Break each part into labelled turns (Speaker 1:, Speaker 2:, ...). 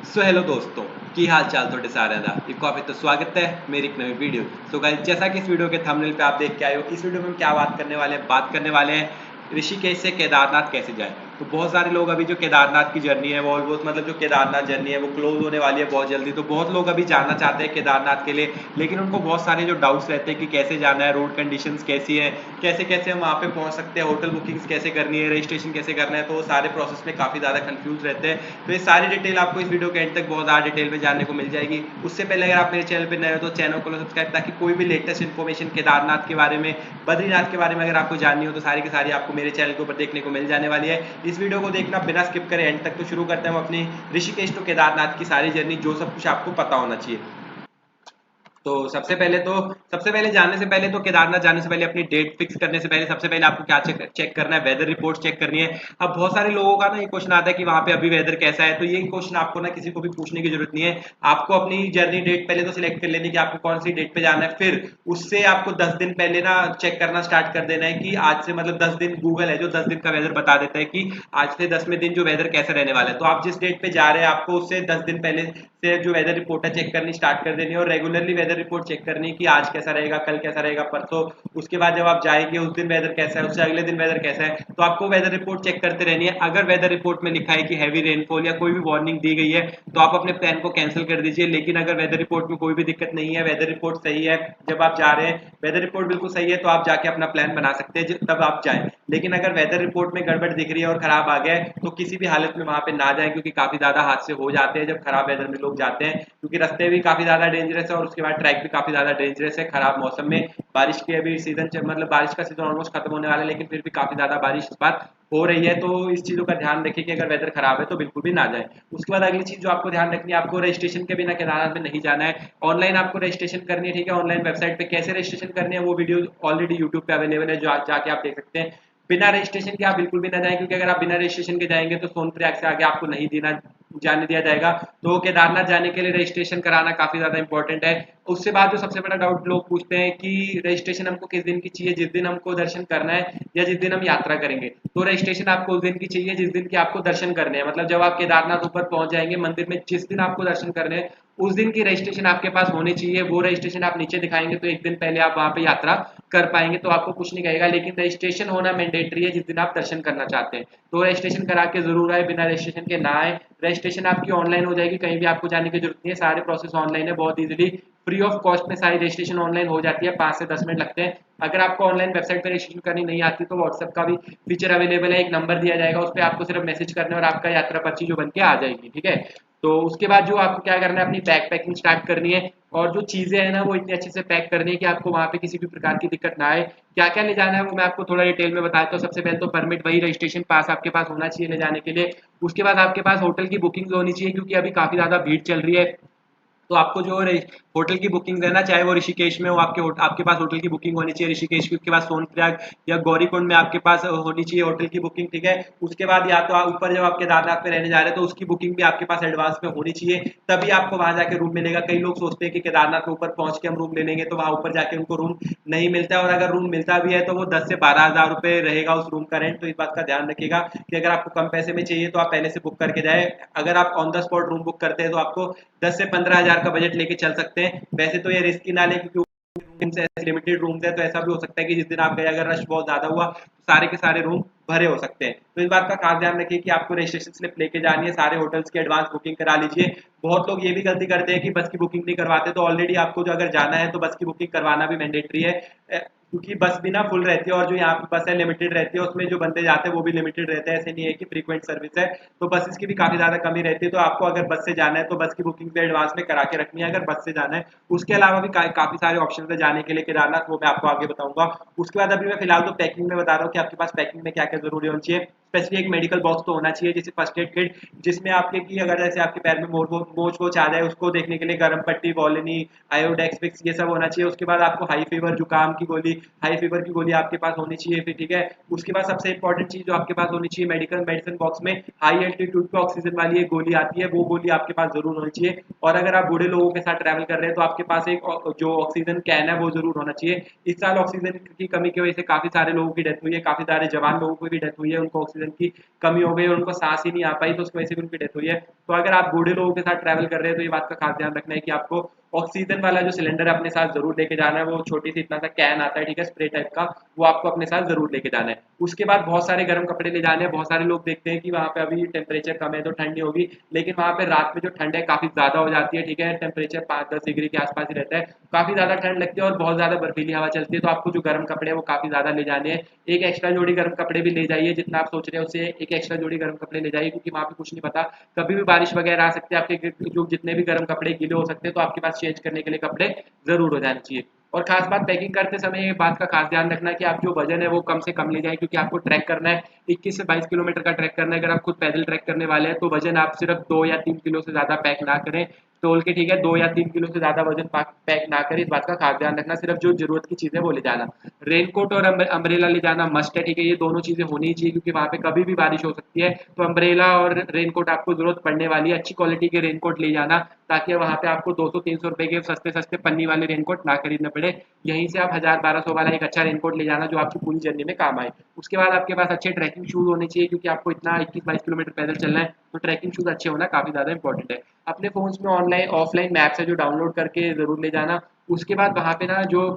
Speaker 1: So hello दोस्तों की हाल चाल थोड़े सारे दा एक तो स्वागत है मेरी एक नई वीडियो। सो गाइस जैसा कि इस वीडियो के थंबनेल पे आप देख के आए हो, इस वीडियो में हम क्या बात करने वाले हैं ऋषिकेश से केदारनाथ कैसे जाए। तो बहुत सारे लोग अभी जो केदारनाथ की जर्नी है वो ऑलमोस्ट मतलब जो केदारनाथ जर्नी है वो क्लोज होने वाली है बहुत जल्दी। तो बहुत लोग अभी जाना चाहते हैं केदारनाथ के लिए, लेकिन उनको बहुत सारे जो डाउट्स रहते हैं कि कैसे जाना है, रोड कंडीशंस कैसी है, कैसे कैसे हम वहाँ पे पहुँच सकते हैं, होटल बुकिंग्स कैसे करनी है, रजिस्ट्रेशन कैसे करना है। तो वो सारे प्रोसेस में काफ़ी ज़्यादा कंफ्यूज रहते हैं। तो ये सारी डिटेल आपको इस वीडियो के एंड तक बहुत ज़्यादा डिटेल में जानने को मिल जाएगी। उससे पहले अगर आप मेरे चैनल पर नए हो तो चैनल को सब्सक्राइब, ताकि कोई भी लेटेस्ट इन्फॉर्मेशन केदारनाथ के बारे में, बद्रीनाथ के बारे में अगर आपको जाननी हो तो सारी की सारी आपको मेरे चैनल के ऊपर देखने को मिल जाने वाली है। इस वीडियो को देखना बिना स्किप करे एंड तक। तो शुरू करते हैं हम अपनी ऋषिकेश टू केदारनाथ की सारी जर्नी, जो सब कुछ आपको पता होना चाहिए। तो सबसे पहले जाने से पहले तो केदारनाथ जाने से पहले अपनी डेट फिक्स करने से पहले सबसे पहले आपको क्या चेक करना है, वेदर रिपोर्ट चेक करनी है। अब बहुत सारे लोगों का ना ये क्वेश्चन आता है कि वहां पे अभी वेदर कैसा है। तो ये क्वेश्चन आपको ना किसी को भी पूछने की जरूरत नहीं है। आपको अपनी जर्नी डेट पहले तो सिलेक्ट कर लेनी कि आपको कौन सी डेट पे जाना है। फिर उससे आपको 10 दिन पहले ना चेक करना स्टार्ट कर देना है कि आज से मतलब 10 दिन, गूगल है जो 10 दिन का वेदर बता देता है कि आज से 10वें दिन जो वेदर कैसा रहने वाला है। तो आप जिस डेट पे जा रहे हैं आपको उससे 10 दिन पहले से जो वेदर रिपोर्ट है चेक करनी स्टार्ट कर देनी है, और रेगुलरली वेदर रिपोर्ट चेक करनी है कि आज कैसा रहेगा, कल कैसा रहेगा, परसों। उसके बाद जब आप जाएंगे उस दिन वेदर कैसा है, उससे अगले दिन वेदर कैसा है, तो आपको वेदर रिपोर्ट चेक करते रहनी है। अगर वेदर रिपोर्ट में लिखा है कि हैवी रेनफॉल या कोई भी वार्निंग दी गई है तो आप अपने प्लान को कैंसिल कर दीजिए। लेकिन अगर वेदर रिपोर्ट में कोई भी दिक्कत नहीं है, वेदर रिपोर्ट सही है, जब आप जा रहे हैं वेदर रिपोर्ट बिल्कुल सही है, तो आप जाके अपना प्लान बना सकते हैं तब आप जाए। लेकिन अगर वेदर रिपोर्ट में गड़बड़ दिख रही है और खराब आ गया है तो किसी भी हालत में वहां पे ना जाए, क्योंकि काफी ज्यादा हादसे हो जाते हैं जब खराब वेदर में लोग जाते हैं। क्योंकि रास्ते भी काफी ज्यादा डेंजरस है और उसके बाद ट्रैक भी काफी ज्यादा डेंजरस है खराब मौसम में। बारिश की अभी सीजन मतलब बारिश का सीजन ऑलमोस्ट खत्म होने वाला है, लेकिन फिर भी काफी ज्यादा बारिश इस बार हो रही है। तो इस चीजों का ध्यान रखिए कि अगर वेदर खराब है तो बिल्कुल भी ना जाए। उसके बाद अगली चीज जो आपको ध्यान रखनी है, आपको रजिस्ट्रेशन के बिना केदारनाथ में नहीं जाना है। ऑनलाइन आपको रजिस्ट्रेशन करनी है, ठीक है। ऑनलाइन वेबसाइट पे कैसे रजिस्ट्रेशन करनी है वो वीडियो ऑलरेडी यूट्यूब पे अवेलेबल है, जो जाके आप देख सकते हैं। बिना रजिस्ट्रेशन के आप बिल्कुल भी ना जाएं, क्योंकि अगर आप बिना रजिस्ट्रेशन के जाएंगे तो सोनप्रयाग से आगे आपको नहीं देना जाने दिया जाएगा। तो केदारनाथ जाने के लिए रजिस्ट्रेशन कराना काफी ज्यादा इंपॉर्टेंट है। उससे बाद जो सबसे बड़ा डाउट लोग पूछते हैं कि रजिस्ट्रेशन हमको किस दिन की चाहिए, जिस दिन हमको दर्शन करना है या जिस दिन हम यात्रा करेंगे। तो रजिस्ट्रेशन आपको उस दिन की चाहिए जिस दिन की आपको दर्शन करने हैं। मतलब जब आप केदारनाथ ऊपर पहुंच जाएंगे मंदिर में, जिस दिन आपको दर्शन करने हैं उस दिन की रजिस्ट्रेशन आपके पास होनी चाहिए। वो रजिस्ट्रेशन आप नीचे दिखाएंगे तो एक दिन पहले आप वहां पे यात्रा कर पाएंगे, तो आपको कुछ नहीं कहेगा। लेकिन रजिस्ट्रेशन होना मैंडेटरी है जिस दिन आप दर्शन करना चाहते हैं। तो रजिस्ट्रेशन करा के जरूर आए, बिना रजिस्ट्रेशन के ना आए। रजिस्ट्रेशन आपकी ऑनलाइन हो जाएगी, कहीं भी आपको जाने की जरूरत नहीं है, सारे प्रोसेस ऑनलाइन है, बहुत इजीली फ्री ऑफ कॉस्ट में सारी रजिस्ट्रेशन ऑनलाइन हो जाती है। 5 से 10 मिनट लगते हैं। अगर आपको ऑनलाइन वेबसाइट पर रजिस्ट्रेशन करनी नहीं आती तो व्हाट्सएप का भी फीचर अवेलेबल है, एक नंबर दिया जाएगा, उस पर आपको सिर्फ मैसेज करना है और आपका यात्रा पर्ची जो बन के आ जाएगी, ठीक है। तो उसके बाद जो आपको क्या करना है, अपनी बैग पैकिंग स्टार्ट करनी है, और जो चीज़ें हैं ना वो इतनी अच्छे से पैक करनी है कि आपको वहाँ पे किसी भी प्रकार की दिक्कत ना आए। क्या क्या ले जाना है वो मैं आपको थोड़ा डिटेल में बताता हूँ। सबसे पहले तो परमिट, वही रजिस्ट्रेशन पास आपके पास होना चाहिए ले जाने के लिए। उसके बाद आपके पास होटल की बुकिंग होनी चाहिए, क्योंकि अभी काफ़ी ज़्यादा भीड़ चल रही है। तो आपको जो होटल की बुकिंग है ना, चाहे वो ऋषिकेश में हो, आपके पास होटल की बुकिंग होनी चाहिए ऋषिकेश की। उसके बाद सोनप्रयाग या गौरीकुंड में आपके पास होनी चाहिए होटल की बुकिंग, ठीक है। उसके बाद या तो ऊपर जब आप केदारनाथ में रहने जा रहे हैं तो उसकी बुकिंग भी आपके पास एडवांस में होनी चाहिए, तभी आपको वहां जाके रूम मिलेगा। कई लोग सोचते हैं कि केदारनाथ में ऊपर पहुंच के हम रूम ले लेंगे, तो वहां ऊपर जाके उनको रूम नहीं मिलता है, और अगर रूम मिलता भी है तो वो 10 से 12 हज़ार रुपए रहेगा उस रूम का रेंट। तो इस बात का ध्यान रखिएगा कि अगर आपको कम पैसे में चाहिए तो आप पहले से बुक करके जाए। अगर आप on the spot room book करते हैं तो आपको 10 से 15 हज़ार का बजट लेके चल सकते हैं। वैसे तो ये रिस्की ना ले, क्योंकि रूम्स ऐसे लिमिटेड रूम्स है, तो ऐसा भी हो सकता है कि जिस दिन आप गए अगर रश बहुत ज्यादा हुआ तो सारे के सारे रूम भरे हो सकते हैं। तो इस बात का खास ध्यान रखिए कि आपको रजिस्ट्रेशन स्लिप लेके जानी है, सारे होटल्स की एडवांस बुकिंग करा लीजिए। बहुत लोग ये भी गलती करते हैं कि बस की बुकिंग नहीं करवाते। तो ऑलरेडी आपको जो अगर जाना है तो बस की बुकिंग करवाना भी मैंडेटरी है, क्योंकि बस भी ना फुल रहती है और जो यहाँ पे बस है लिमिटेड रहती है, उसमें जो बंदे जाते हैं वो भी लिमिटेड रहते हैं। ऐसे नहीं है कि फ्रीक्वेंट सर्विस है, तो बसेस की भी काफी ज्यादा कमी रहती है। तो आपको अगर बस से जाना है तो बस की बुकिंग भी एडवांस में करा के रखनी है, अगर बस से जाना है। उसके अलावा भी काफी सारे ऑप्शन है जाने के लिए केदारनाथ, वो मैं आपको आगे बताऊंगा। उसके बाद अभी मैं फिलहाल तो पैकिंग में बता रहा हूँ कि आपके पास पैकिंग में क्या क्या जरूरी होना चाहिए। स्पेशली एक मेडिकल बॉक्स तो होना चाहिए, जैसे फर्स्ट एड किट, जिसमें आपके की अगर जैसे आपके पैर में मोच वोच आ जाए उसको देखने के लिए गर्म पट्टी, वॉलिनी, आयोडेक्स फिक्स, ये सब होना चाहिए। उसके बाद आपको हाई फीवर, जुकाम की गोली, हाई फीवर की गोली आपके पास होनी चाहिए फिर, ठीक है। उसके बाद सबसे इंपॉर्टेंट चीज जो आपके पास होनी चाहिए मेडिकल मेडिसिन बॉक्स में, हाई एल्टीट्यूड पे ऑक्सीजन वाली एक गोली आती है, वो गोली आपके पास जरूर होनी चाहिए। और अगर आप बूढ़े लोगों के साथ ट्रैवल कर रहे हैं तो आपके पास एक जो ऑक्सीजन कैन है वो जरूर होना चाहिए। इस साल ऑक्सीजन की कमी की वजह से काफी सारे लोगों की डेथ हुई है, काफी सारे जवान लोगों की भी डेथ हुई है, उनको ऑक्सीजन ऑक्सीजन की कमी हो गई और उनको सांस ही नहीं आ पाई, तो उसकी वजह से भी उनकी डेथ हुई है। तो अगर आप बूढ़े लोगों के साथ ट्रैवल कर रहे हैं तो ये बात का खास ध्यान रखना है कि आपको ऑक्सीजन वाला जो सिलेंडर अपने साथ जरूर लेके जाना है। वो छोटी सी इतना सा कैन आता है, ठीक है, स्प्रे टाइप का, वो आपको अपने साथ जरूर लेके जाना है। उसके बाद बहुत सारे गर्म कपड़े ले जाने हैं। बहुत सारे लोग देखते हैं कि वहाँ पे अभी टेम्परेचर कम है तो ठंड नहीं होगी, लेकिन वहाँ पे रात में जो ठंड है काफी ज्यादा हो जाती है, ठीक है, टेम्परेचर 5-10 डिग्री के आसपास ही रहता है, काफी ज्यादा ठंड लगती है और बहुत ज्यादा बर्फीली हवा चलती है। तो आपको जो गर्म कपड़े हैं वो काफी ज्यादा ले जाने हैं। एक एक्स्ट्रा जोड़ी गर्म कपड़े भी ले जाइए, जितना आप सोच रहे हैं उससे एक एक्स्ट्रा जोड़ी गर्म कपड़े ले जाइए, क्योंकि वहाँ पे कुछ नहीं पता, कभी भी बारिश वगैरह आ सकती है, आपके जो जितने भी गर्म कपड़े गीले हो सकते हैं, तो आपके पास चेंज करने के लिए कपड़े जरूर हो जाने चाहिए। और खास बात, पैकिंग करते समय एक बात का खास ध्यान रखना है कि आप जो वजन है वो कम से कम ले जाएं, क्योंकि आपको ट्रैक करना है, 21 से 22 किलोमीटर का ट्रैक करना है। अगर आप खुद पैदल ट्रैक करने वाले हैं तो वजन आप सिर्फ 2 या 3 किलो से ज्यादा पैक ना करें, तोल के, ठीक है, 2 या 3 किलो से ज्यादा वजन पैक ना करें, इस बात का खास ध्यान रखना। सिर्फ जो जरूरत की चीजें वो ले जाना। रेनकोट और अम्ब्रेला ले जाना मस्ट है, ठीक है, ये दोनों चीजें होनी ही चाहिए, क्योंकि वहाँ पे कभी भी बारिश हो सकती है। तो अम्ब्रेला और रेनकोट आपको जरूरत पड़ने वाली है। अच्छी क्वालिटी के रेनकोट ले जाना, ताकि वहाँ पे आपको 200-300 रुपए के सस्ते सस्ते पन्नी वाले रेनकोट ना खरीदने पड़े। यहीं से आप 1000-1200 वाला एक अच्छा रेनकोट ले जाना जो आपकी पूरी जर्नी में काम आए। उसके बाद आपके पास अच्छे ट्रैकिंग शूज होने चाहिए, क्योंकि आपको इतना 21-22 किलोमीटर पैदल चलना है, तो ट्रैकिंग शूज अच्छे होना काफी ज्यादा इंपॉर्टेंट है। अपने फोन्स में ऑनलाइन ऑफलाइन मैप्स है जो डाउनलोड करके जरूर ले जाना। उसके बाद वहाँ पे ना जो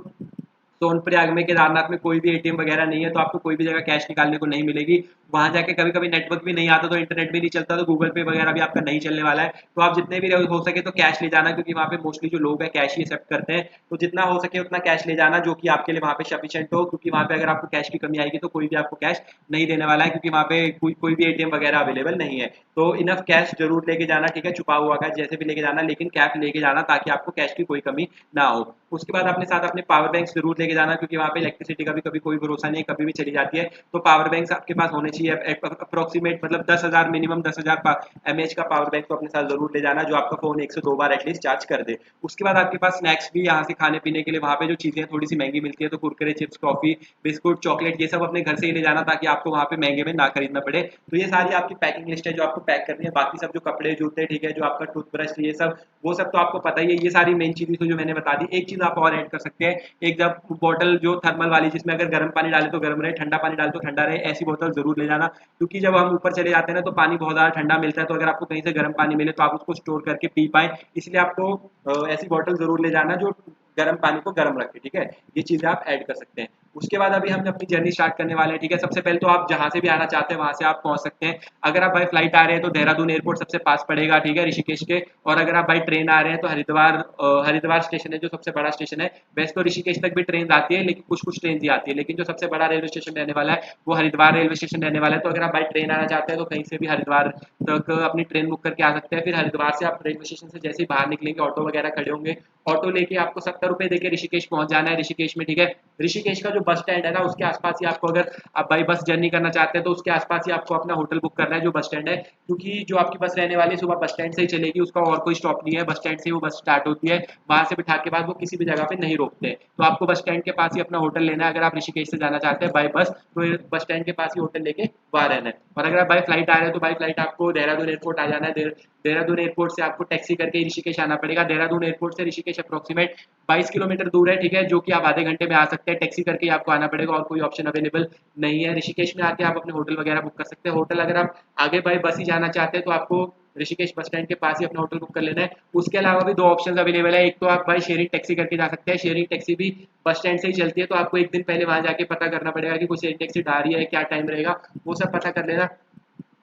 Speaker 1: सोनप्रयाग में, केदारनाथ में कोई भी एटीएम वगैरह नहीं है, तो आपको कोई भी जगह कैश निकालने को नहीं मिलेगी। वहां जाके कभी कभी नेटवर्क भी नहीं आता, तो इंटरनेट भी नहीं चलता, तो गूगल पे वगैरह भी आपका नहीं चलने वाला है। तो आप जितने भी हो सके तो कैश ले जाना, क्योंकि वहाँ पे मोस्टली जो लोग हैं कैश ही एक्सेप्ट करते हैं। तो जितना हो सके उतना कैश ले जाना, जो कि आपके लिए वहाँ पे सफिशिएंट हो, क्योंकि वहाँ पे अगर आपको कैश की कमी आएगी तो कोई भी आपको कैश नहीं देने वाला है, क्योंकि वहाँ पे कोई भी एटीएम वगैरह अवेलेबल नहीं है। तो इनफ कैश जरूर लेके जाना, ठीक है, छुपा हुआ कैश जैसे भी लेके जाना, लेकिन कैश लेके जाना ताकि आपको कैश की कोई कमी ना हो। उसके बाद अपने साथ अपने पावर बैंक जरूर लेके जाना, क्योंकि वहाँ पे इलेक्ट्रिसिटी का भी कभी कोई भरोसा नहीं है, कभी भी चली जाती है। तो पावर बैंक आपके पास होने चाहिए, अप्रोक्सीमेट मतलब 10,000, मिनिमम 10,000 mAh का पावर बैंक तो अपने साथ जरूर ले जाना, जो आपका फोन 1 से 2 बार एटलीस्ट चार्ज कर दे। उसके बाद आपके पास स्नैक्स भी यहाँ से खाने पीने के लिए, वहाँ पे जो चीजें थोड़ी सी महंगी मिलती है, तो Kurkure, chips, toffee, biscuit, chocolate, ये सब अपने घर से ही ले जाना, ताकि आपको वहाँ पे महंगे में ना खरीदना पड़े। तो ये सारी आपकी पैकिंग लिस्ट है जो आपको पैक करनी है। बाकी सब जो कपड़े, जूते, ठीक है, जो आपका टूथब्रश, ये सब वो सब तो आपको पता ही है। ये सारी मेन चीजें तो जो मैंने बता दी। एक चीज आप और ऐड कर सकते हैं, एक जब बॉटल जो थर्मल वाली, जिसमें अगर गर्म पानी डाले तो गर्म रहे, ठंडा पानी डाले तो ठंडा रहे, ऐसी बोतल जरूर ले जाना। क्योंकि जब हम ऊपर चले जाते हैं ना तो पानी बहुत ज्यादा ठंडा मिलता है, तो अगर आपको कहीं से गर्म पानी मिले तो आप उसको स्टोर करके पी पाए, इसलिए आपको ऐसी बोतल जरूर ले जाना जो गर्म पानी को गर्म रखे, ठीक है। ये चीजें आप ऐड कर सकते हैं। उसके बाद अभी हम अपनी जर्नी स्टार्ट करने वाले हैं, ठीक है। सबसे पहले तो आप जहां से भी आना चाहते हैं वहां से आप पहुंच सकते हैं। अगर आप बाय फ्लाइट आ रहे हैं तो देहरादून एयरपोर्ट सबसे पास पड़ेगा, ठीक है, ऋषिकेश के। और अगर आप बाई ट्रेन आ रहे हैं तो हरिद्वार स्टेशन है जो सबसे बड़ा स्टेशन है। वैसे तो ऋषिकेश तक भी ट्रेन आती है, लेकिन कुछ कुछ ट्रेन ही आती है, लेकिन जो सबसे बड़ा रेलवे स्टेशन रहने वाला है वो हरिद्वार रेलवे स्टेशन रहने वाला है। तो अगर आप बाई ट्रेन आना चाहते हैं तो कहीं से भी हरिद्वार तक अपनी ट्रेन बुक करके आ सकते हैं। फिर हरिद्वार से आप रेलवे स्टेशन से जैसे ही बाहर निकलेंगे, ऑटो वगैरह खड़े होंगे, ऑटो लेके आपको 70 रुपए देके ऋषिकेश पहुंच जाना है। ऋषिकेश में, ठीक है, ऋषिकेश का जो बस स्टैंड है ना उसके आसपास ही आपको, अगर आप बाई बस जर्नी करना चाहते हैं तो उसके आसपास ही आपको अपना होटल बुक करना है जो बस स्टैंड है। क्योंकि जो आपकी बस रहने वाली है सुबह बस स्टैंड से ही चलेगी, उसका और कोई स्टॉप नहीं है, बस स्टैंड से वो बस स्टार्ट होती है। वहां से बिठा के बाद वो किसी भी जगह पे नहीं रोकते, तो आपको बस स्टैंड के पास ही अपना होटल लेना है। अगर आप ऋषिकेश से जाना चाहते हैं बाई बस तो बस स्टैंड के पास ही होटल लेके वहां रहना है। और अगर आप बाई फ्लाइट आ रहे हैं तो बाई फ्लाइट आपको देहरादून एयरपोर्ट आ जाना है। देहरादून एयरपोर्ट से आपको टैक्सी करके ऋषिकेश आना पड़ेगा। देहरादून एयरपोर्ट से ऋषिकेश अप्रोक्सीमेट 22 किलोमीटर दूर है, ठीक है, जो कि आप आधे घंटे में आ सकते हैं। टैक्सी करके आपको आना पड़ेगा और कोई ऑप्शन अवेलेबल नहीं है। ऋषिकेश में आके आप अपने होटल वगैरह बुक कर सकते हैं। होटल अगर आप आगे बाई बस ही जाना चाहते हैं तो आपको ऋषिकेश बस स्टैंड के पास ही अपना होटल बुक कर लेना है। उसके अलावा भी 2 ऑप्शन अवेलेबल है। एक तो आप बाई शेयरिंग टैक्सी करके जा सकते हैं, शेयरिंग टैक्सी भी बस स्टैंड से ही चलती है, तो आपको एक दिन पहले वहां जाके पता करना पड़ेगा कि कोई शेयरिंग टैक्सी आ रही है, क्या टाइम रहेगा, वो सब पता कर लेना।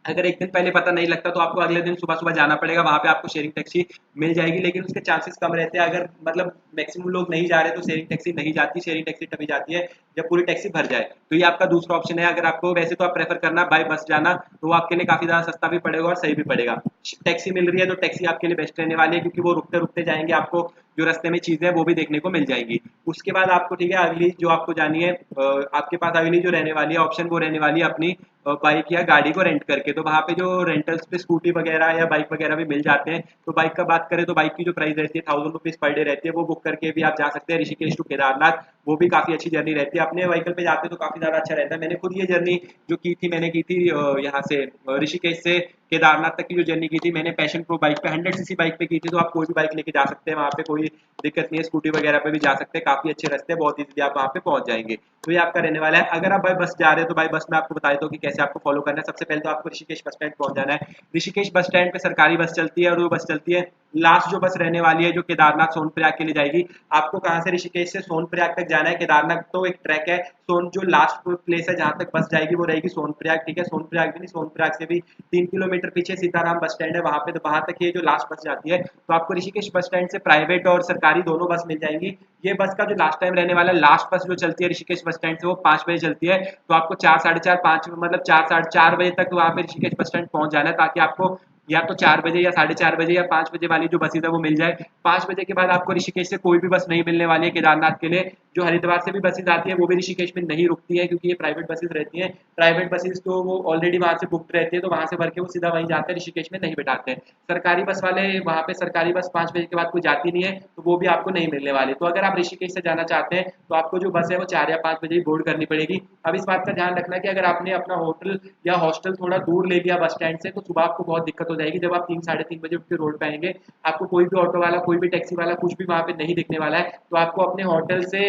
Speaker 1: अगर एक दिन पहले पता नहीं लगता तो आपको अगले दिन सुबह सुबह जाना पड़ेगा, वहां पे आपको शेयरिंग टैक्सी मिल जाएगी, लेकिन उसके चांसेस कम रहते हैं। अगर मतलब मैक्सिमम लोग नहीं जा रहे तो शेयरिंग टैक्सी नहीं जाती, शेयरिंग टैक्सी तभी जाती है जब पूरी टैक्सी भर जाए। तो ये आपका दूसरा ऑप्शन है। अगर आपको वैसे तो आप प्रेफर करना बाय बस जाना, तो वो आपके लिए काफी ज्यादा सस्ता भी पड़ेगा और सही भी पड़ेगा। टैक्सी मिल रही है तो टैक्सी आपके लिए बेस्ट रहने वाली है, क्योंकि वो रुकते रुकते जाएंगे, आपको जो रास्ते में चीजें हैं वो भी देखने को मिल जाएंगी। उसके बाद आपको, ठीक है, अगली जो आपको जानी है, आपके पास अगली जो रहने वाली है ऑप्शन वो रहने वाली है अपनी बाइक या गाड़ी को रेंट करके। तो वहाँ पे जो रेंटल्स पे स्कूटी वगैरह या बाइक वगैरह भी मिल जाते हैं। तो बाइक का बात करें तो बाइक की जो प्राइस रहती है 1000 रुपीज पर डे रहती है, वो बुक करके भी आप जा सकते हैं ऋषिकेश टू केदारनाथ। वो भी काफी अच्छी जर्नी रहती है। अपने व्हीकल पे जाते हैं तो काफी ज्यादा अच्छा रहता है। मैंने खुद ये जर्नी जो की थी, मैंने की थी यहाँ से ऋषिकेश से केदारनाथ तक की जो जर्नी की थी मैंने पैशन प्रो बाइक पे 100 सीसी बाइक पे की थी। तो आप कोई भी बाइक लेके जा सकते हैं, वहाँ पे कोई दिक्कत नहीं है। स्कूटी वगैरह पे भी जा सकते हैं, काफी अच्छे रास्ते हैं, बहुत इजीली आप वहाँ पे पहुंच जाएंगे। तो ये आपका रहने वाला है। अगर आप बाई बस जा रहे हो तो बाई बस में आपको बता देता हूँ कि कैसे आपको फॉलो करना है। सबसे पहले तो आपको ऋषिकेश बस स्टैंड पहुंच जाना है। ऋषिकेश बस स्टैंड पे सरकारी बस चलती है और वो बस चलती है लास्ट जो बस रहने वाली है जो केदारनाथ सोनप्रयाग के लिए जाएगी। आपको कहाँ से ऋषिकेश से सोनप्रयाग तक जाना है। केदारनाथ तो एक ट्रैक है, सोन जो लास्ट प्लेस है जहाँ तक बस जाएगी वो रहेगी सोनप्रयाग, ठीक है। सोनप्रयाग भी नहीं, सोनप्रयाग से भी 3 किलोमीटर पीछे सीताराम बस स्टैंड है, वहां पे तो वहां तक ये जो लास्ट बस जाती है। तो आपको ऋषिकेश बस स्टैंड से प्राइवेट और सरकारी दोनों बस मिल जाएंगी। ये बस का जो लास्ट टाइम रहने वाला है, लास्ट बस जो चलती है ऋषिकेश बस स्टैंड से वो 5 बजे चलती है। तो आपको 4, साढ़े 4, 5 मतलब 4, साढ़े 4 बजे तक वहां पे ऋषिकेश बस स्टैंड पहुंच जाना है, ताकि आपको या तो 4 बजे या साढ़े 4 बजे या 5 बजे वाली जो बसेज है वो मिल जाए। 5 बजे के बाद आपको ऋषिकेश से कोई भी बस नहीं मिलने वाली है केदारनाथ के लिए। जो हरिद्वार से भी बसेज आती है वो भी ऋषिकेश में नहीं रुकती है, क्योंकि ये प्राइवेट बसेज रहती हैं। प्राइवेट बसेज तो वो ऑलरेडी वहां से बुकड रहती है, तो वहां से भर के वो सीधा वहीं जाते हैं, ऋषिकेश में नहीं बिठाते हैं। सरकारी बस वाले वहां पे सरकारी बस 5 बजे के बाद कोई जाती नहीं है, तो वो भी आपको नहीं मिलने वाली। तो अगर आप ऋषिकेश से जाना चाहते हैं तो आपको जो बस है वो 4 या 5 बजे ही बोर्ड करनी पड़ेगी। अब इस बात का ध्यान रखना कि अगर आपने अपना होटल या हॉस्टल थोड़ा दूर ले लिया बस स्टैंड से, तो सुबह आपको बहुत दिक्कत हो जाएगी। जब आप 3, साढ़े 3 बजे उठ के रोड पे आएंगे, आपको कोई भी ऑटो वाला, कोई भी टैक्सी वाला कुछ भी वहां पे नहीं दिखने वाला है। तो आपको अपने होटल से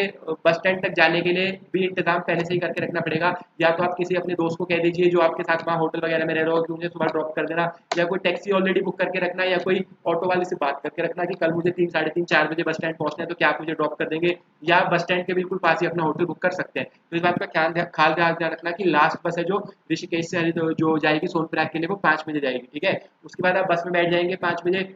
Speaker 1: बस स्टैंड तक जाने के लिए भी इंतजाम पहले से ही करके रखना पड़ेगा। या तो आप किसी अपने दोस्त को कह दीजिए जो आपके साथ वहाँ होटल वगैरह में रह रहा हो कि मुझे सुबह ड्रॉप कर देना, या कोई टैक्सी ऑलरेडी बुक करके रखना, या कोई ऑटो वाले से बात करके रखना कि कल मुझे 3, साढ़े 3, 4 बजे बस स्टैंड पहुंचना है, तो क्या आप मुझे ड्रॉप कर देंगे, या बस स्टैंड के बिल्कुल पास ही अपना होटल बुक कर सकते हैं। तो इस बात का ध्यान रखना कि लास्ट बस है जो ऋषिकेश से जो जाएगी सोनप्रयाग के लिए वो 5 बजे जाएगी, ठीक है। उसके बाद आप बस में बैठ जाएंगे 5 बजे।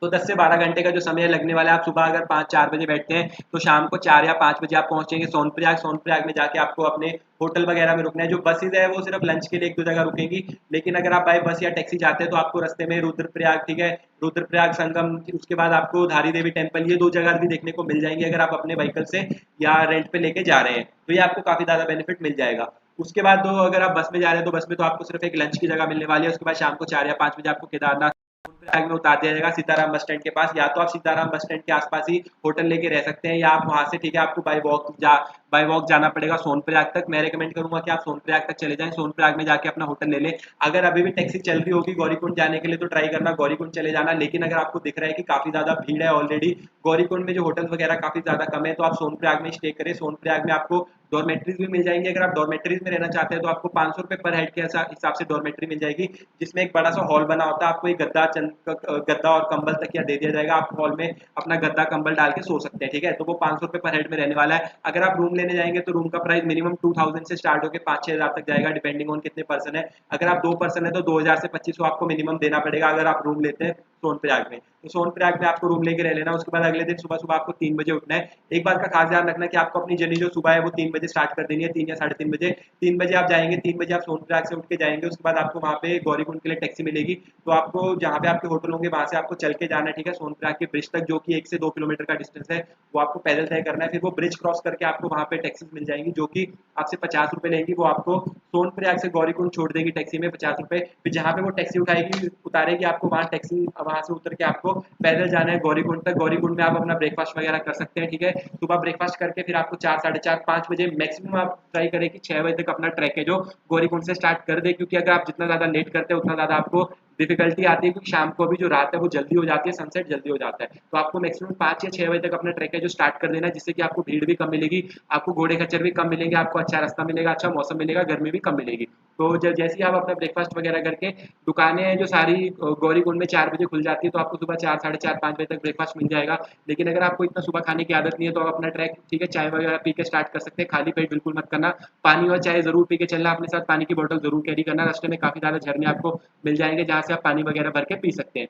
Speaker 1: तो 10 से 12 घंटे का जो समय लगने वाला है। आप सुबह अगर 5-4 बजे बैठते हैं तो शाम को 4 या 5 बजे आप पहुंचेंगे सोनप्रयाग। सोनप्रयाग में जाके आपको अपने होटल वगैरह में रुकना है। जो बसेज है वो सिर्फ लंच के लिए 1-2 जगह रुकेंगी, लेकिन अगर आप बाय बस या टैक्सी जाते हैं तो आपको रास्ते में रुद्रप्रयाग, ठीक है, रुद्रप्रयाग संगम, उसके बाद आपको धारी देवी टेम्पल, ये 2 जगह भी देखने को मिल जाएंगी अगर आप अपने व्हीकल से या रेंट पे लेके जा रहे हैं। तो ये आपको काफी ज्यादा बेनिफिट मिल जाएगा। उसके बाद तो अगर आप बस में जा रहे हैं तो बस में तो आपको सिर्फ एक लंच की जगह मिलने वाली है। उसके बाद शाम को 4 या 5 बजे आपको केदारनाथ प्रयाग में उतार दिया जाएगा सीताराम बस स्टैंड के पास। या तो आप सीताराम बस स्टैंड के आसपास ही होटल लेके रह सकते हैं, या आप वहां से, ठीक है, आपको बाय वॉक जाना पड़ेगा सोनप्रयाग तक। मैं रेकमेंड करूंगा कि आप सोनप्रयाग तक चले जाएं, सोनप्रयाग में जाके अपना होटल ले लें। अगर अभी भी टैक्सी चल रही होगी गौरीकुंड जाने के लिए तो ट्राई करना गौरीकुंड चले जाना। लेकिन अगर आपको दिख रहा है कि काफी ज्यादा भीड़ है ऑलरेडी गौरीकुंड में, जो होटल वगैरह काफी ज्यादा कम है, तो आप सोनप्रयाग में स्टे करें। सोनप्रयाग में आपको डॉर्मेट्रीज भी मिल जाएंगी। अगर आप डॉर्मेट्रीज में रहना चाहते हैं तो आपको 500 रुपए पर हेड के हिसाब से डॉर्मेट्री मिल जाएगी, जिसमें एक बड़ा सा हॉल बना होता है। आपको एक गद्दा और कंबल तकिया दे दिया जाएगा। आप हॉल में अपना गद्दा कंबल डाल के सो सकते हैं, ठीक है। तो वो 500 रुपए पर हेड में रहने वाला है। अगर आप रूम लेने जाएंगे तो रूम का प्राइस मिनिमम 2000 से स्टार्ट होकर 5-6 हजार तक जाएगा, डिपेंडिंग ऑन कितने पर्सन है। अगर आप 2 पर्सन है तो 2000 से 2500 आपको मिनिमम देना पड़ेगा अगर आप रूम लेते हैं सोनप्रयाग में। तो सोनप्रयाग में आपको रूम लेके रह लेना। उसके बाद अगले दिन सुबह सुबह आपको 3 बजे उठना है। एक बात का खास ध्यान रखना कि आपको अपनी जर्नी जो सुबह है वो 3 बजे स्टार्ट कर देनी है, 3 या साढ़े 3 बजे। 3 बजे आप जाएंगे, 3 बजे आप सोनप्रयाग से उठ के जाएंगे। उसके बाद आपको वहाँ पे गौरीकुंड के लिए टैक्सी मिलेगी। तो आपको जहाँ पे आपके होटल होंगे वहां से आपको चल के जाना है, ठीक है, सोनप्रयाग के ब्रिज तक, जो कि 1 से 2 किलोमीटर का डिस्टेंस है, वो आपको पैदल तय करना है। फिर वो ब्रिज क्रॉस करके आपको वहाँ पे टैक्सी मिल जाएंगी जो कि आपसे 50 रुपए लेंगी। वो आपको सोनप्रयाग से गौरीकुंड छोड़ देगी टैक्सी में 50 रुपए। फिर जहाँ पे वो टैक्सी उतारेगी आपको वहाँ टैक्सी, वहां से उतर के आपको पैदल जाना है गौरीकुंड तक। गौरीकुंड में आप अपना ब्रेकफास्ट वगैरह कर सकते हैं, ठीक है। सुबह ब्रेकफास्ट करके फिर आपको 4, साढ़े 4, 5 बजे मैक्सिमम आप ट्राई करें कि 6 बजे तक अपना ट्रैक है जो गौरीकुंड से स्टार्ट कर दे, क्योंकि अगर आप जितना ज्यादा लेट करते हैं उतना ज्यादा आपको डिफिकल्टी आती है, क्योंकि शाम को अभी जो रात है वो जल्दी हो जाती है, सनसेट जल्दी हो जाता है। तो आपको मैक्सिमम 5 या 6 बजे तक अपना ट्रैक है जो स्टार्ट कर देना है, जिससे कि आपको भीड़ भी कम मिलेगी, आपको घोड़े खच्चर भी कम मिलेंगे, आपको अच्छा रास्ता मिलेगा, अच्छा मौसम मिलेगा, गर्मी भी कम मिलेगी। तो जैसे ही आप अपना ब्रेकफास्ट वगैरह करके, दुकानें हैं जो सारी गौरीकुंड में 4 बजे खुल जाती है, तो आपको सुबह 4, साढ़े 4, 5 बजे तक ब्रेकफास्ट मिल जाएगा। लेकिन अगर आपको इतना सुबह खाने की आदत नहीं है तो आप अपना ट्रैक, ठीक है, चाय वगैरह पी के स्टार्ट कर सकते हैं। खाली पेट बिल्कुल मत करना, पानी और चाय जरूर पी के चलना, अपने साथ पानी की बोतल जरूर कैरी करना। रास्ते में काफी ज्यादा झरने आपको मिल जाएंगे जहाँ से आप पानी वगैरह भर के पी सकते हैं।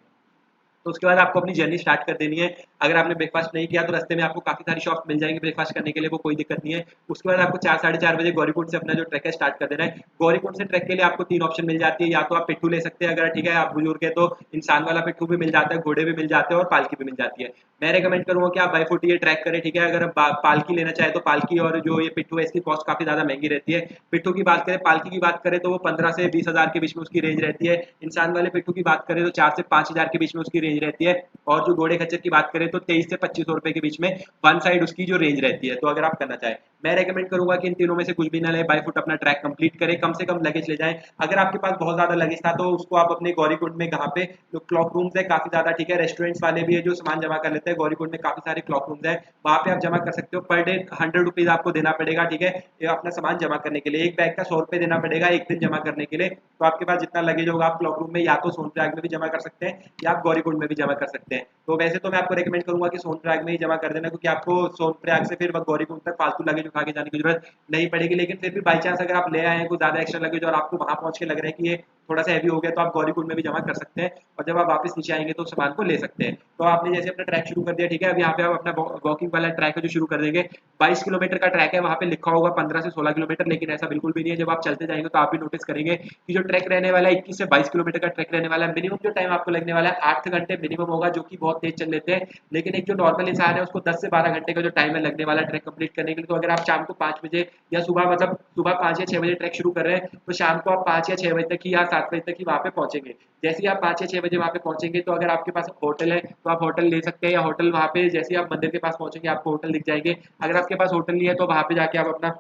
Speaker 1: तो उसके बाद आपको अपनी जर्नी स्टार्ट कर देनी है। अगर आपने ब्रेकफास्ट नहीं किया तो रास्ते में आपको काफी सारी शॉप मिल जाएंगी ब्रेकफास्ट करने के लिए, वो कोई दिक्कत नहीं है। उसके बाद आपको 4, साढ़े 4 बजे गौरीकुंड से अपना जो ट्रैक है स्टार्ट कर देना है। गौरीकुंड से ट्रैक के लिए आपको 3 ऑप्शन मिल जाती है। या तो आप पिट्ठू ले सकते हैं, अगर ठीक है आप बुजुर्ग है तो इंसान वाला पिट्ठू भी मिल जाता है, घोड़े भी मिल जाते हैं और पालकी भी मिल जाती है। मैं रेकमेंड करूंगा कि आप बाई फुट ये ट्रैक करें, ठीक है। अगर पालकी लेना चाहे तो पालकी और जो ये पिट्ठू है इसकी कॉस्ट काफी ज्यादा महंगी रहती है। पिट्ठू की बात करें, पालकी की बात करें तो वो 15 से 20 हजार के बीच में उसकी रेंज रहती है। इंसान वाले पिट्ठू की बात करें तो 4 से 5 हजार के बीच में उसकी रेंज रहती है। और जो घोड़े खच्चर की बात करें तो 23 से 2500 रुपए के बीच में वन साइड उसकी जो रेंज रहती है। तो अगर आप करना चाहें मैं रेकमेंड करूंगा कि इन तीनों में से कुछ भी ना ले, बाय फुट अपना ट्रैक कंप्लीट करें, कम से कम लगेज ले जाएं। अगर आपके पास बहुत ज्यादा लगेज था तो उसको आप अपने गौरीकुंड में, कहाँ पे जो क्लॉक रूम्स है काफी ज्यादा, ठीक है, रेस्टोरेंट्स वाले भी है जो सामान जमा कर लेते हैं, गौरीकुंड में काफी सारे क्लॉक रूम्स है, वहां पे आप जमा कर सकते हो। पर डे 100 रुपीज आपको देना पड़ेगा, ठीक है, ये अपना सामान जमा करने के लिए। एक बैग का 100 रुपये देना पड़ेगा एक दिन जमा करने के लिए। तो आपके पास जितना लगेज होगा आप क्लॉक रूम में या तो सोनप्रयाग में भी जमा कर सकते हैं या आप गौरीकुंड में भी जमा कर सकते हैं। तो वैसे तो मैं आपको रेकमेंड करूंगा कि सोनप्रयाग में ही जमा कर देना, क्योंकि आपको सोनप्रयाग से फिर गौरीकुंड तक फालतू लगेज उठा के जाने की जरूरत नहीं पड़ेगी। लेकिन फिर भी बाई चांस अगर आप ले आए हैं कुछ ज्यादा एक्स्ट्रा लगेज और आपको वहां पहुंच के लग रहा है कि ये थोड़ा सा हैवी हो गया, तो आप गौरीकुंड में भी जमा कर सकते हैं, और जब आप वापस नीचे आएंगे तो सामान को ले सकते हैं। तो आपने जैसे अपना ट्रैक शुरू कर दिया, ठीक है, अब यहाँ पे आप अपना वॉकिंग वाला ट्रैक है जो शुरू कर देंगे। 22 किलोमीटर का ट्रैक है, वहाँ पे लिखा होगा 15 से 16 किलोमीटर, लेकिन ऐसा बिल्कुल भी नहीं है। जब आप चलते जाएंगे तो आप भी नोटिस करेंगे कि जो ट्रैक रहने वाला है 21 से 22 किलोमीटर का ट्रैक रहने वाला है। मिनिमम जो टाइम आपको लगने वाला है 8 घंटे मिनिमम होगा, जो कि बहुत तेज चल लेते हैं। लेकिन एक जो नॉर्मल इंसान है उसको 10 से 12 घंटे का जो टाइम है लगने वाला है ट्रैक कंप्लीट करने के लिए। तो अगर आप शाम को 5 बजे या सुबह, मतलब सुबह 5 या 6 बजे ट्रैक शुरू कर रहे हैं, तो शाम को आप 5 या 6 बजे तक ही या 7 बजे तक ही वहाँ पे पहुंचेंगे। जैसे ही आप 5 या 6 बजे वहाँ पे पहुंचेंगे, तो अगर आपके पास होटल है तो आप होटल ले सकते हैं, या होटल वहाँ पे जैसे ही आप मंदिर के पास पहुंचेंगे आपको होटल दिख जाएंगे। अगर आपके पास होटल नहीं है तो वहाँ पे जाके आप अपना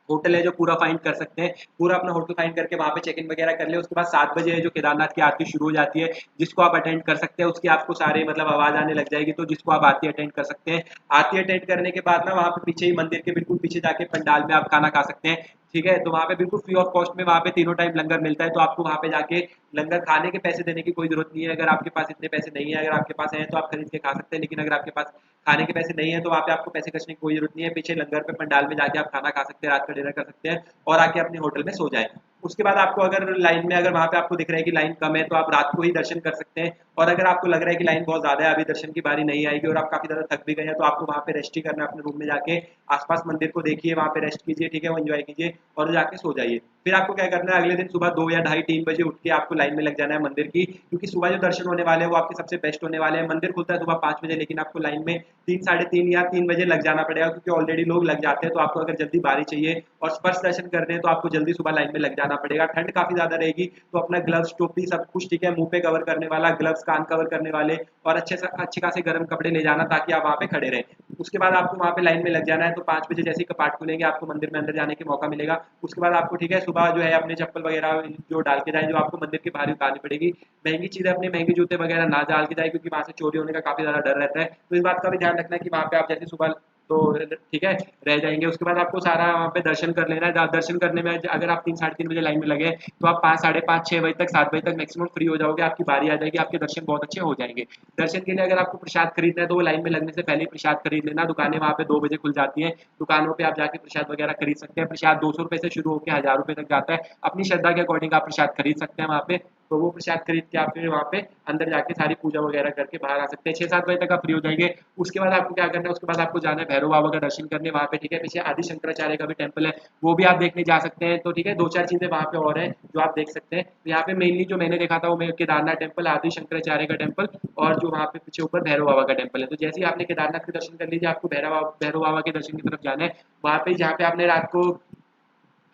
Speaker 1: होटल है जो पूरा फाइंड कर सकते हैं, पूरा अपना होटल फाइंड करके वहाँ पे चेक इन वगैरह कर ले। उसके बाद 7 बजे है जो केदारनाथ की आरती शुरू हो जाती है, जिसको आप अटेंड कर सकते हैं। उसकी आपको सारे मतलब आवाज आने लग जाएगी, तो जिसको आप आरती अटेंड कर सकते हैं। आरती अटेंड करने के बाद ना वहाँ पे पीछे ही मंदिर के बिल्कुल पीछे जाके पंडाल में आप खाना खा सकते हैं, ठीक है। तो वहाँ पे बिल्कुल फ्री ऑफ कॉस्ट में वहाँ पे तीनों टाइम लंगर मिलता है, तो आपको वहाँ पे जाके लंगर खाने के पैसे देने की कोई जरूरत नहीं है। अगर आपके पास इतने पैसे नहीं है, अगर आपके पास हैं तो आप खरीद के खा सकते हैं, लेकिन अगर आपके पास खाने के पैसे नहीं है तो वहाँ पे आपको पैसे खर्चने की कोई जरूरत नहीं है। पीछे लंगर पे पंडाल में जाके आप खाना खा सकते हैं, रात का डिनर कर सकते हैं और आके अपने होटल में सो जाए। उसके बाद आपको अगर लाइन में, अगर वहाँ पे आपको दिख रहा है कि लाइन कम है, तो आप रात को ही दर्शन कर सकते हैं। और अगर आपको लग रहा है कि लाइन बहुत ज्यादा है, अभी दर्शन की बारी नहीं आएगी और आप काफी ज्यादा थक भी गए हैं, तो आपको वहाँ पे रेस्ट ही करना है। अपने रूम में जाके आसपास मंदिर को देखिए, वहाँ पे रेस्ट कीजिए, ठीक है, वो एंजॉय कीजिए और जाके सो जाइए। फिर आपको क्या करना है, अगले दिन सुबह 2 या ढाई 3 बजे उठ के आपको लाइन में लग जाना है मंदिर की, क्योंकि सुबह जो दर्शन होने वाले हैं वो आपके सबसे बेस्ट होने वाले हैं। मंदिर खुलता है सुबह 5 बजे, लेकिन आपको लाइन में 3, साढ़े 3 या 3 बजे लग जाना पड़ेगा, क्योंकि ऑलरेडी लोग लग जाते हैं। तो आपको अगर जल्दी बारी चाहिए और स्पर्श दर्शन करने हैं तो आपको जल्दी सुबह लाइन में लग जाना पड़ेगा। ठंड काफी ज्यादा रहेगी, तो अपना ग्लव्स, टोपी, सब कुछ, ठीक है, मुंह पे कवर करने वाला ग्लव्स, कान कवर करने वाले और अच्छे खासे गर्म कपड़े ले जाना, ताकि आप वहाँ पे खड़े रहें। उसके बाद आपको वहाँ पे लाइन में लग जाना है। तो 5 बजे जैसे ही कपाट खुलेंगे आपको मंदिर में अंदर जाने के मौका मिलेगा। उसके बाद आपको, ठीक है, सुबह जो है अपने चप्पल वगैरह जो डाल के जाए, जो आपको मंदिर के बाहर ही उतारनी पड़ेगी। महंगी चीजें, अपने महंगे जूते वगैरह ना डाल के जाए, क्योंकि वहाँ से चोरी होने का काफी ज्यादा डर रहता है। तो इस बात का भी ध्यान रखना है कि वहाँ पे आप जैसे सुबह तो ठीक है रह जाएंगे। उसके बाद आपको सारा वहाँ पे दर्शन कर लेना है। दर्शन करने में अगर आप 3, साढ़े 3 बजे लाइन में लगे तो आप 5, साढ़े 5, 6 बजे तक, 7 बजे तक मैक्सिमम फ्री हो जाओगे, आपकी बारी आ जाएगी, आपके दर्शन बहुत अच्छे हो जाएंगे। दर्शन के लिए अगर आपको प्रसाद खरीदना है तो वो लाइन में लगने से पहले ही प्रसाद खरीद लेना। दुकानें वहाँ पे 2 बजे खुल जाती हैं, दुकानों पे आप जाके प्रसाद वगैरह खरीद सकते हैं। प्रसाद 200 रुपये से शुरू होकर 1000 रुपये तक जाता है, अपनी श्रद्धा के अकॉर्डिंग आप प्रसाद खरीद सकते हैं वहाँ पे। तो वो प्रसाद खरीद के आप फिर वहाँ पे अंदर जाके सारी पूजा वगैरह करके बाहर आ सकते हैं। 6-7 बजे तक आप फ्री हो जाएंगे। उसके बाद आपको क्या करना है, उसके बाद आपको जाना है भैरव बाबा का दर्शन करने वहाँ पे, ठीक है। पीछे आदि शंकराचार्य का भी टेम्पल है, वो भी आप देखने जा सकते हैं। तो ठीक है, 2-4 चीजें वहाँ पे और हैं जो आप देख सकते हैं। तो यहाँ पे मेनली जो मैंने देखा था वो केदारनाथ टेम्पल, आदि शंकराचार्य का टेम्पल और जो वहाँ पे पीछे ऊपर भैरव बाबा का टेम्पल है। तो जैसे ही आपने केदारनाथ के दर्शन कर लीजिए, आपको भैरव बाबा के दर्शन की तरफ जाना है। वहाँ पे जहाँ पे आपने रात को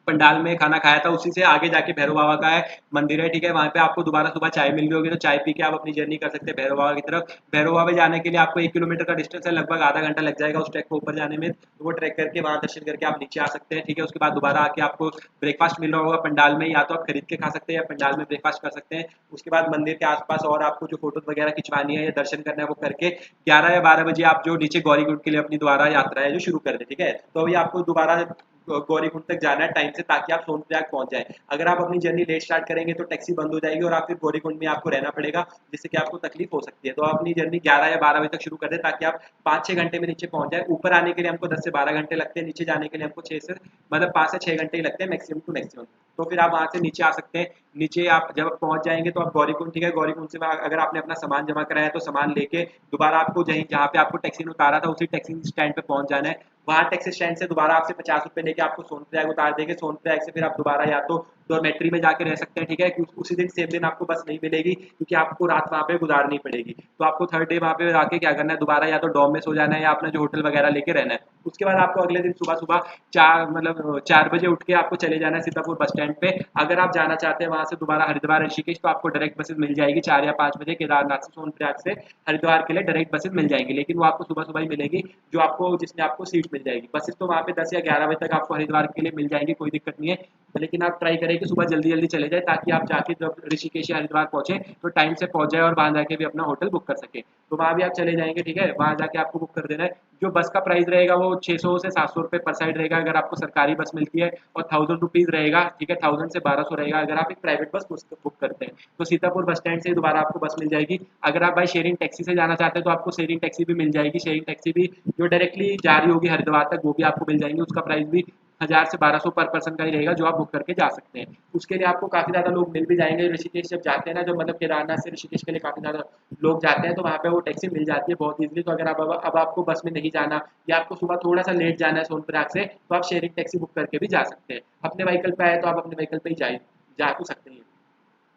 Speaker 1: पंडाल में खाना खाया था, उसी से आगे जाके भैरव बाबा का है मंदिर है, ठीक है। वहाँ पे आपको दोबारा सुबह चाय मिल रही होगी, तो चाय पी के आप अपनी जर्नी कर सकते हैं भैरव बाबा की तरफ। भैरव बाबा जाने के लिए आपको 1 किलोमीटर का डिस्टेंस है, लगभग आधा घंटा लग जाएगा उस ट्रैक को ऊपर जाने में। तो वो ट्रैक करके वहाँ दर्शन करके आप नीचे आ सकते हैं, ठीक है। उसके बाद दोबारा आके आपको ब्रेकफास्ट मिल रहा होगा पंडाल में, या तो आप खरीद के खा सकते हैं या पंडाल में ब्रेकफास्ट कर सकते हैं। उसके बाद मंदिर के आसपास और आपको जो फोटोज वगैरह खिंचवानी है या दर्शन करना है वो करके 11 या 12 बजे आप जो नीचे गौरीकुंड के लिए अपनी दोबारा यात्रा है जो शुरू कर दे, ठीक है। तो अभी आपको दोबारा गौरीकुंड तक जाना है टाइम से, ताकि आप सोनप्रयाग पहुंच जाए। अगर आप अपनी जर्नी लेट स्टार्ट करेंगे तो टैक्सी बंद हो जाएगी और आप फिर गौरीकुंड में आपको रहना पड़ेगा, जिससे कि आपको तकलीफ हो सकती है। तो आप अपनी जर्नी 11 या 12 बजे तक शुरू कर दें, ताकि आप 5-6 घंटे में नीचे पहुंच जाए। ऊपर आने के लिए हमको 10 से 12 घंटे लगते हैं, नीचे जाने के लिए हमको 6 से मतलब 5 से 6 घंटे ही लगते हैं मैक्सिमम टू मैक्सिमम। तो फिर आप वहाँ से नीचे आ सकते हैं। नीचे आप जब पहुंच जाएंगे तो आप गौरीकुंड, ठीक है, गौरीकुंड से अगर आपने अपना सामान जमा कराया तो सामान लेके दोबारा आपको जहाँ पे आपको टैक्सी ने उतारा था उसी टैक्सी स्टैंड पे पहुंच जाना है। वहाँ टैक्सी स्टैंड से दोबारा आपसे 50 रुपये लेके आपको सोनप्रयाग उतार देंगे। सोनप्रयाग से फिर आप दोबारा या तो डॉर्मेट्री में जाके रह सकते हैं, ठीक है। उसी दिन सेम दिन आपको बस नहीं मिलेगी क्योंकि आपको रात वहाँ पे गुजारनी पड़ेगी। तो आपको थर्ड डे वहाँ पे आके क्या करना है, दोबारा या तो डॉर्म में सो जाना है या अपना जो होटल वगैरह लेके रहना है। उसके बाद आपको अगले दिन सुबह सुबह 4 बजे उठ के आपको चले जाना है सीतापुर बस स्टैंड पे। अगर आप जाना चाहते हैं वहाँ से दोबारा हरिद्वार ऋषिकेश, तो आपको डायरेक्ट बसेज मिल जाएगी 4 या 5 बजे केदारनाथ से, सोनप्रयाग से हरिद्वार के लिए डायरेक्ट बसेज मिल जाएंगी, लेकिन वो आपको सुबह सुबह ही मिलेगी, जो आपको जिसमें आपको सीट मिल जाएगी। बसेज तो वहाँ पे 10 या 11 बजे तक आपको हरिद्वार के लिए मिल जाएंगी, कोई दिक्कत नहीं है। लेकिन आप ट्राई करें कि सुबह जल्दी जल्दी चले जाए ताकि आप जाके जब ऋषिकेश या हरिद्वार पहुंचे तो टाइम से पहुंच जाए और वहां जाके भी अपना होटल बुक कर सके। तो वहां भी आप चले जाएंगे, ठीक है। वहां जाके आपको बुक कर देना है। जो बस का प्राइस रहेगा वो 600 से 700 रुपये पर साइड रहेगा अगर आपको सरकारी बस मिलती है, और 1000 रुपीज़ रहेगा, ठीक है, 1000 से 1200 रहेगा अगर आप एक प्राइवेट बस बुक करते हैं। तो सीतापुर बस स्टैंड से दोबारा आपको बस मिल जाएगी। अगर आप भाई शेयरिंग टैक्सी से जाना चाहते हैं तो आपको शेयरिंग टैक्सी भी मिल जाएगी। शेयरिंग टैक्सी भी जो डायरेक्टली जा रही होगी हरिद्वार तक वो भी आपको मिल जाएंगी। उसका प्राइस भी 1000 से 1200 पर पर्सन का ही रहेगा, जो आप बुक करके जा सकते हैं। उसके लिए आपको काफ़ी ज़्यादा लोग मिल भी जाएंगे। ऋषिकेश जब जाते हैं ना, जो मतलब केदारनाथ से ऋषिकेश के लिए काफ़ी ज़्यादा लोग जाते हैं, तो वहाँ पे वो टैक्सी मिल जाती है बहुत ईजिली। तो अगर आप अब आपको बस में नहीं जाना या आपको सुबह थोड़ा सा लेट जाना है सोनप्रयाग से, तो आप शेयरिंग टैक्सी बुक करके भी जा सकते हैं। अपने व्हीकल पे आए तो आप अपने व्हीकल पे ही जा तो सकते हैं।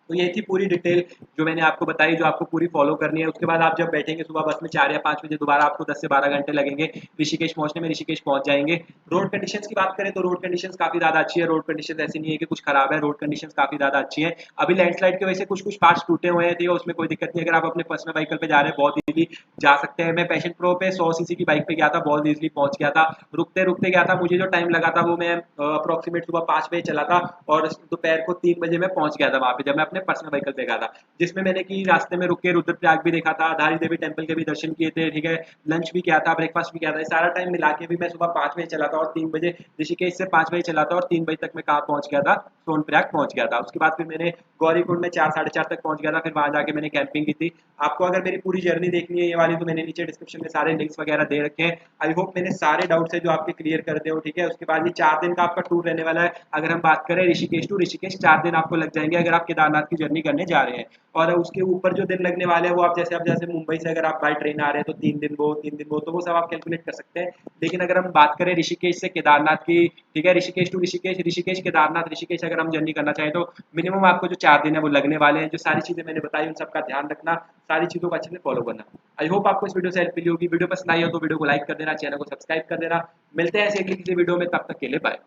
Speaker 1: तो ये थी पूरी डिटेल जो मैंने आपको बताई, जो आपको पूरी फॉलो करनी है। उसके बाद आप जब बैठेंगे सुबह बस में 4 या 5 बजे, दोबारा आपको 10 से 12 घंटे लगेंगे ऋषिकेश पहुंचने में। ऋषिकेश पहुंच जाएंगे। रोड कंडीशंस की बात करें तो रोड कंडीशंस काफ़ी ज़्यादा अच्छी है। रोड कंडीशंस ऐसी नहीं है कि कुछ खराब है, रोड कंडीशंस काफ़ी ज़्यादा अच्छी है। अभी लैंडस्लाइड की वजह से कुछ कुछ पार्ट्स टूटे हुए हैं, ठीक है, उसमें कोई दिक्कत नहीं। अगर आप अपने पर्सनल व्हीकल पे जा रहे हैं बहुत ईजिली जा सकते हैं। मैं पैशन प्रो पे 100 सीसी की बाइक पे गया था, बहुत ईजिली पहुंच गया था। रुकते रुकते गया था, मुझे जो टाइम लगा था वो मैं अप्रोक्सीमेट सुबह 5 बजे चला था और दोपहर को 3 बजे मैं पहुंच गया था वहाँ पे, जब मैं अपने पर्सनल व्हीकल पे गया था। जिसमें मैंने कि रास्ते में रुक के रुद्रप्रयाग भी देखा था, धारी देवी टेम्पल के भी दर्शन किए थे, ठीक है, लंच भी किया था, ब्रेकफास्ट भी किया था। सारा टाइम मिला के भी मैं सुबह 5 बजे चला था और 3 बजे ऋषिकेश से 5 बजे चला था और 3 बजे तक मैं कहाँ पहुंच गया था, सोनप्रयाग पहुंच गया था। उसके बाद फिर मैंने गौरीकुंड में 4 साढ़े 4 तक पहुंच गया था। फिर वहां जाके मैंने कैंपिंग की थी। आपको अगर मेरी पूरी जर्नी देखनी है ये वाली, तो मैंने नीचे डिस्क्रिप्शन में सारे लिंक्स वगैरह दे रखे हैं। आई होप मैंने सारे डाउट्स है जो आपके क्लियर कर दे हो, ठीक है। उसके बाद ये 4 दिन का आपका टूर रहने वाला है। अगर हम बात करें ऋषिकेश टू ऋषिकेश, 4 दिन आपको लग जाएंगे अगर आप केदारनाथ की जर्नी करने जा रहे हैं। और उसके ऊपर जो दिन लगने वाले हैं वो आप जैसे मुंबई से अगर आप बाय ट्रेन आ रहे हैं तो 3 दिन वो तो वो सब आप कैलकुलेट कर सकते हैं। लेकिन अगर हम बात करें ऋषिकेश से केदारनाथ की, ठीक है, ऋषिकेश टू ऋषिकेश, ऋषिकेश केदारनाथ, ऋषिकेश अगर हम जर्नी करना चाहें तो मिनिमम आपको जो 4 दिन है वो लगने वाले हैं। जो सारी चीजें मैंने बताई उन सबका ध्यान रखना, सारी चीजों को अच्छे से फॉलो करना। आई होप आपको इस वीडियो से हेल्प मिली होगी। वीडियो पसंद आई हो तो वीडियो को लाइक कर देना, चैनल को सब्सक्राइब कर देना। मिलते हैं ऐसे अगली किसी वीडियो में, तब तक के लिए बाय।